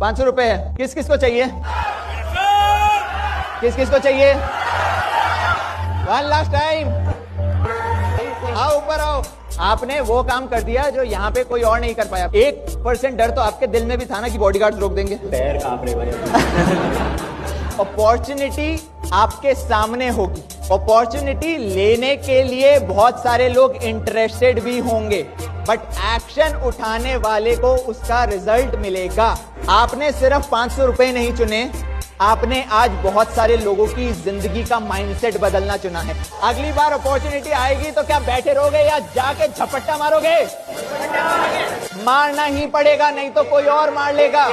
500 रुपए है। किस किस को चाहिए? किस किस को चाहिए? वन लास्ट टाइम, आओ ऊपर आओ। आपने वो काम कर दिया जो यहाँ पे कोई और नहीं कर पाया। 1% डर तो आपके दिल में भी था ना कि बॉडीगार्ड रोक देंगे। पैर कांप रहे भाई। अपॉर्चुनिटी आपके सामने होगी। अपॉर्चुनिटी लेने के लिए बहुत सारे लोग इंटरेस्टेड भी होंगे, बट एक्शन उठाने वाले को उसका रिजल्ट मिलेगा। आपने सिर्फ 500 रुपए नहीं चुने, आपने आज बहुत सारे लोगों की जिंदगी का माइंडसेट बदलना चुना है। अगली बार अपॉर्चुनिटी आएगी तो क्या बैठे रहोगे या जाके झपट्टा मारोगे? मारना ही पड़ेगा, नहीं तो कोई और मार लेगा।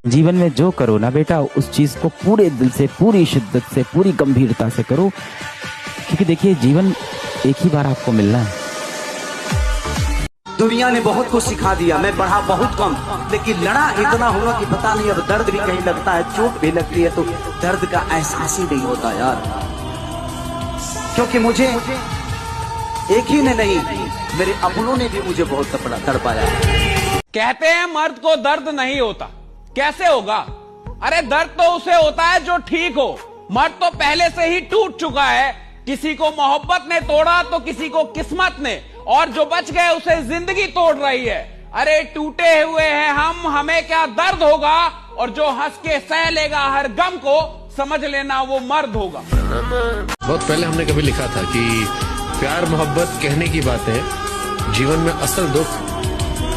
जीवन में जो करो ना बेटा, उस चीज को पूरे दिल से, पूरी शिद्दत से, पूरी गंभीरता से करो, क्योंकि देखिए जीवन एक ही बार आपको मिलना है। दुनिया ने बहुत कुछ सिखा दिया, मैं पढ़ा बहुत कम, लेकिन लड़ा इतना हुआ कि पता नहीं अब दर्द भी कहीं लगता है, चोट भी लगती है तो दर्द का एहसास ही नहीं होता यार। क्योंकि मुझे एक ही ने नहीं, मेरे अपनों ने भी मुझे बहुत तड़पाया। कहते हैं मर्द को दर्द नहीं होता, कैसे होगा? अरे दर्द तो उसे होता है जो ठीक हो। मर्द तो पहले से ही टूट चुका है। किसी को मोहब्बत ने तोड़ा तो किसी को किस्मत ने, और जो बच गए उसे जिंदगी तोड़ रही है। अरे टूटे हुए हैं हम, हमें क्या दर्द होगा? और जो हंस के सह लेगा हर गम को, समझ लेना वो मर्द होगा। बहुत पहले हमने कभी लिखा था कि प्यार मोहब्बत कहने की बात है, जीवन में असल दुख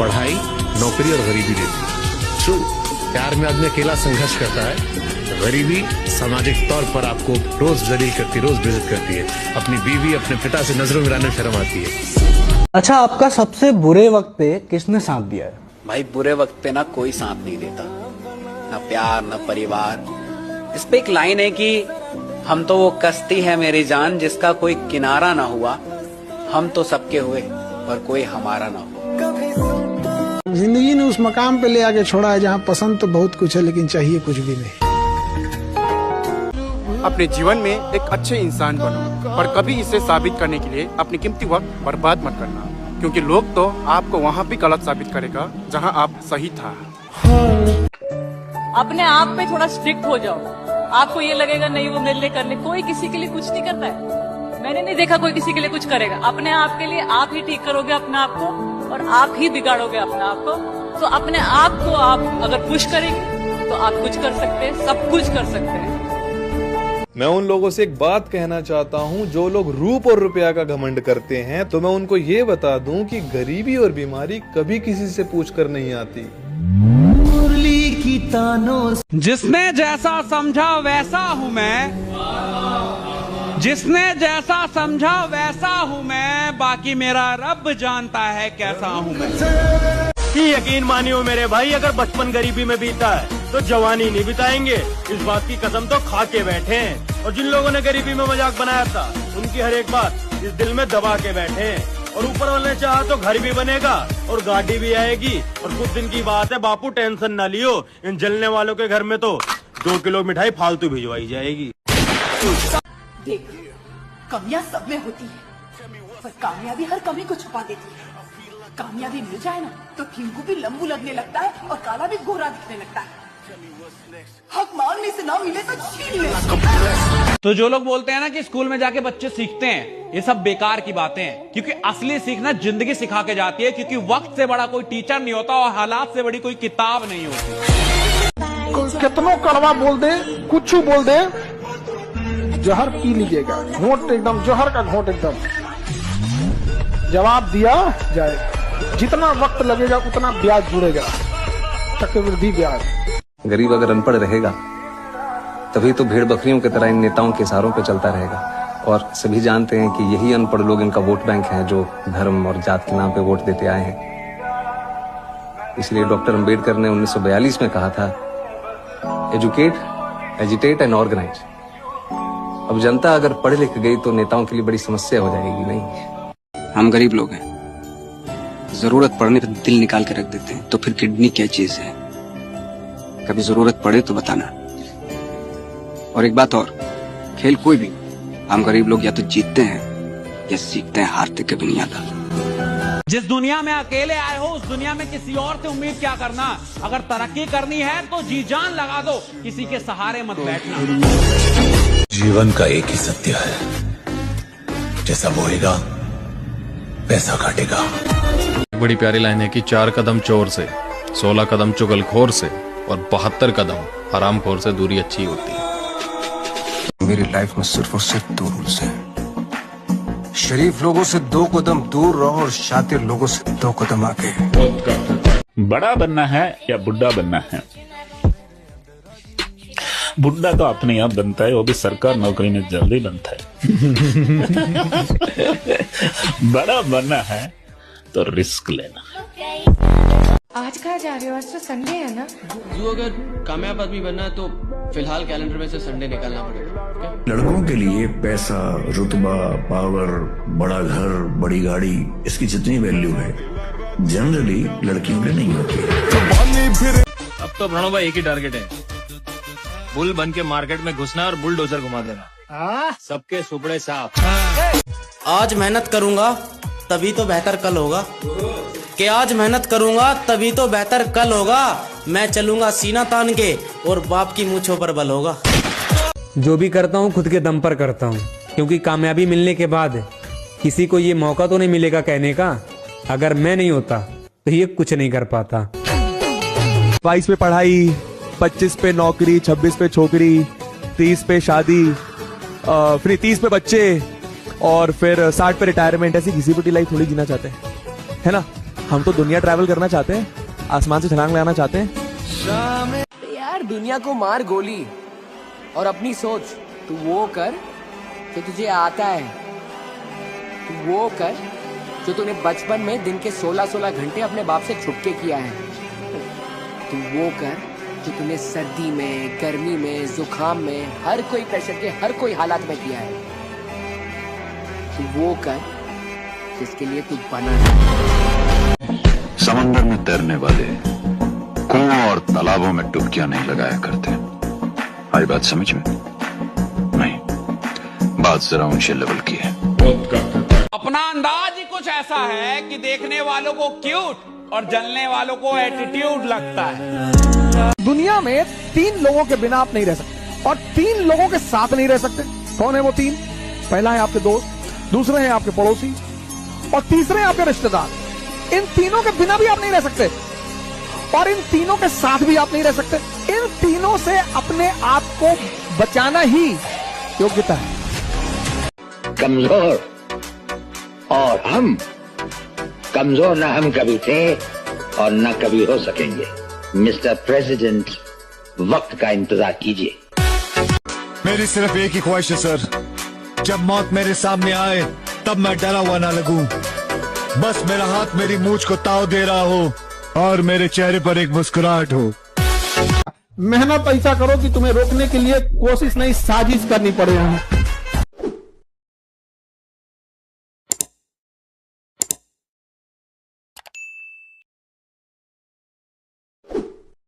पढ़ाई, नौकरी और गरीबी देती है। ट्रू, प्यार में आदमी अकेला संघर्ष करता है, गरीबी सामाजिक तौर पर आपको रोज जलील करती है, रोज बेइज्जत करती है। अपनी बीवी, अपने पिता से नजरों मिलाने में शर्म आती है। अच्छा, आपका सबसे बुरे वक्त पे किसने साथ दिया है? भाई बुरे वक्त पे ना कोई साथ नहीं देता, ना प्यार ना परिवार। इस पे एक लाइन है कि हम तो वो कश्ती है मेरी जान जिसका कोई किनारा ना हुआ, हम तो सबके हुए पर कोई हमारा ना हुआ। जिंदगी ने उस मकाम पे ले आके छोड़ा है जहाँ पसंद तो बहुत कुछ है लेकिन चाहिए कुछ भी नहीं। अपने जीवन में एक अच्छे इंसान बनो, पर कभी इसे साबित करने के लिए अपनी कीमती वक्त बर्बाद मत करना, क्योंकि लोग तो आपको वहाँ भी गलत साबित करेगा जहाँ आप सही था। अपने आप पे थोड़ा स्ट्रिक्ट हो जाओ। आपको ये लगेगा नहीं वो मेरे लिए करने, कोई किसी के लिए कुछ नहीं करता है। मैंने नहीं देखा कोई किसी के लिए कुछ करेगा। अपने आप के लिए आप ही ठीक करोगे अपने आप को, और आप ही बिगाड़ोगे अपने आप को। तो अपने आप को आप अगर पुश करेंगे तो आप कुछ कर सकते हैं, सब कुछ कर सकते हैं। मैं उन लोगों से एक बात कहना चाहता हूँ जो लोग रूप और रुपया का घमंड करते हैं, तो मैं उनको ये बता दूं कि गरीबी और बीमारी कभी किसी से पूछकर नहीं आती। जिसने जैसा समझा वैसा हूँ मैं, जिसने जैसा समझा वैसा हूँ मैं, बाकी मेरा रब जानता है कैसा हूँ मैं। यकीन मानियो मेरे भाई, अगर बचपन गरीबी में बीता है तो जवानी नहीं बिताएंगे, इस बात की कसम तो खा के बैठे हैं। और जिन लोगों ने गरीबी में मजाक बनाया था, उनकी हर एक बात इस दिल में दबा के बैठे हैं। और ऊपर वाले चाहा तो घर भी बनेगा और गाड़ी भी आएगी। और कुछ दिन की बात है बापू, टेंशन ना लियो, इन जलने वालों के घर में तो 2 किलो मिठाई फालतू भिजवाई जाएगी। देख, कमियां सब में होती है, पर कामयाबी हर कमी को छुपा देती है। कामयाबी मिल जाए ना तो ठिंकू भी लंबू लगने लगता है और काला भी गोरा दिखने लगता है। हक मांगने से ना मिले तो छीन ले। तो जो लोग बोलते हैं ना कि स्कूल में जाके बच्चे सीखते हैं, ये सब बेकार की बातें हैं। क्योंकि असली सीखना जिंदगी सिखा के जाती है, क्योंकि वक्त से बड़ा कोई टीचर नहीं होता और हालात से बड़ी कोई किताब नहीं होती। कितनों कड़वा बोल दे, कुछ बोल दे, जहर पी लीजिएगा, घोंट एकदम जहर का घोंट एकदम। जवाब दिया जाएगा, जितना वक्त लगेगा उतना ब्याज जुड़ेगा, चक्रवृद्धि ब्याज। गरीब अगर अनपढ़ रहेगा तभी तो भेड़ बकरियों की तरह इन नेताओं के इशारों पे चलता रहेगा। और सभी जानते हैं कि यही अनपढ़ लोग इनका वोट बैंक हैं, जो धर्म और जात के नाम पे वोट देते आए हैं। इसलिए डॉक्टर अंबेडकर ने 1942 में कहा था, एजुकेट, एजिटेट एंड ऑर्गेनाइज। अब जनता अगर पढ़ लिख गई तो नेताओं के लिए बड़ी समस्या हो जाएगी। नहीं, हम गरीब लोग हैं, जरूरत पड़ने पर दिल निकाल के रख देते हैं, तो फिर किडनी क्या चीज है? कभी जरूरत पड़े तो बताना। और एक बात और, खेल कोई भी, हम गरीब लोग या तो जीतते हैं या सीखते हैं हारते कभी नहीं आता। जिस दुनिया में अकेले आए हो उस दुनिया में किसी और से उम्मीद क्या करना। अगर तरक्की करनी है तो जी जान लगा दो, किसी के सहारे मत बैठना। जीवन का एक ही सत्य है, जैसा बोएगा पैसा काटेगा। बड़ी प्यारी लाइन है कि 4 कदम चोर से, 16 कदम चुगलखोर से और 72 कदम हरामखोर से दूरी अच्छी होती है। मेरी लाइफ में सिर्फ और सिर्फ 2 रूल्स हैं। शरीफ लोगों से 2 कदम दूर रहो और शातिर लोगों से 2 कदम आगे। बड़ा बनना है या बुढ़ा बनना है? बुढ़ा तो अपने आप बनता है, वो भी सरकार नौकरी में जल्दी बनता है। बड़ा बनना है तो रिस्क लेना। आज कहाँ जा रहे हो? आज तो संडे है ना। जो अगर कामयाब आदमी बनना है तो फिलहाल कैलेंडर में से संडे निकालना पड़ेगा। लड़कों के लिए पैसा, रुतबा, पावर, बड़ा घर, बड़ी गाड़ी, इसकी जितनी वैल्यू है जनरली लड़कियों के नहीं होती। अब तो प्रणव भाई एक ही टारगेट है, बुल बन के मार्केट में घुसना और बुलडोजर घुमा देना, सबके सुपड़े साफ। आज मेहनत करूंगा तभी तो बेहतर कल होगा, कि आज मेहनत करूंगा तभी तो बेहतर कल होगा। मैं चलूंगा सीना तान के और बाप की मूंछों पर बल होगा। जो भी करता हूँ खुद के दम पर करता हूँ, क्योंकि कामयाबी मिलने के बाद किसी को ये मौका तो नहीं मिलेगा कहने का, अगर मैं नहीं होता तो ये कुछ नहीं कर पाता। 22 पे पढ़ाई, 25 पे नौकरी, 26 पे छोकरी, 30 पे शादी, फिर 30 पे बच्चे और फिर 60 पे रिटायरमेंट। ऐसी घिसी पिटी लाइफ थोड़ी जीना चाहते हैं, है ना। हम तो दुनिया ट्रैवल करना चाहते हैं, आसमान से छलांग लगाना चाहते हैं। यार दुनिया को मार गोली और अपनी सोच तू वो कर जो तुझे आता है, तू वो कर जो तूने बचपन में दिन के 16-16 घंटे अपने बाप से छुप के किया है, तू वो कर जो तूने सर्दी में, गर्मी में, जुकाम में, हर कोई प्रेशर के हर कोई हालात में किया है, तू वो कर जिसके लिए तू बना है। समंदर में तैरने वाले कुओं और तालाबों में डुबकियां नहीं लगाया करते। आई बात समझ में? नहीं, बात जरा ऊंचे लेवल की है। अपना अंदाज ही कुछ ऐसा है कि देखने वालों को क्यूट और जलने वालों को एटीट्यूड लगता है। दुनिया में 3 लोगों के बिना आप नहीं रह सकते और 3 लोगों के साथ नहीं रह सकते। कौन है वो 3? पहला है आपके दोस्त, दूसरे हैं आपके पड़ोसी और तीसरे हैं आपके रिश्तेदार। इन तीनों के बिना भी आप नहीं रह सकते और इन तीनों के साथ भी आप नहीं रह सकते। इन तीनों से अपने आप को बचाना ही योग्यता है। कमजोर और हम कमजोर ना हम कभी थे और ना कभी हो सकेंगे। मिस्टर प्रेसिडेंट, वक्त का इंतजार कीजिए। मेरी सिर्फ एक ही ख्वाहिश है सर, जब मौत मेरे सामने आए तब मैं डरा हुआ ना लगूं। बस मेरा हाथ मेरी मूंछ को ताव दे रहा हो और मेरे चेहरे पर एक मुस्कुराहट हो। मेहनत ऐसा करो कि तुम्हें रोकने के लिए कोशिश नहीं साजिश करनी पड़े।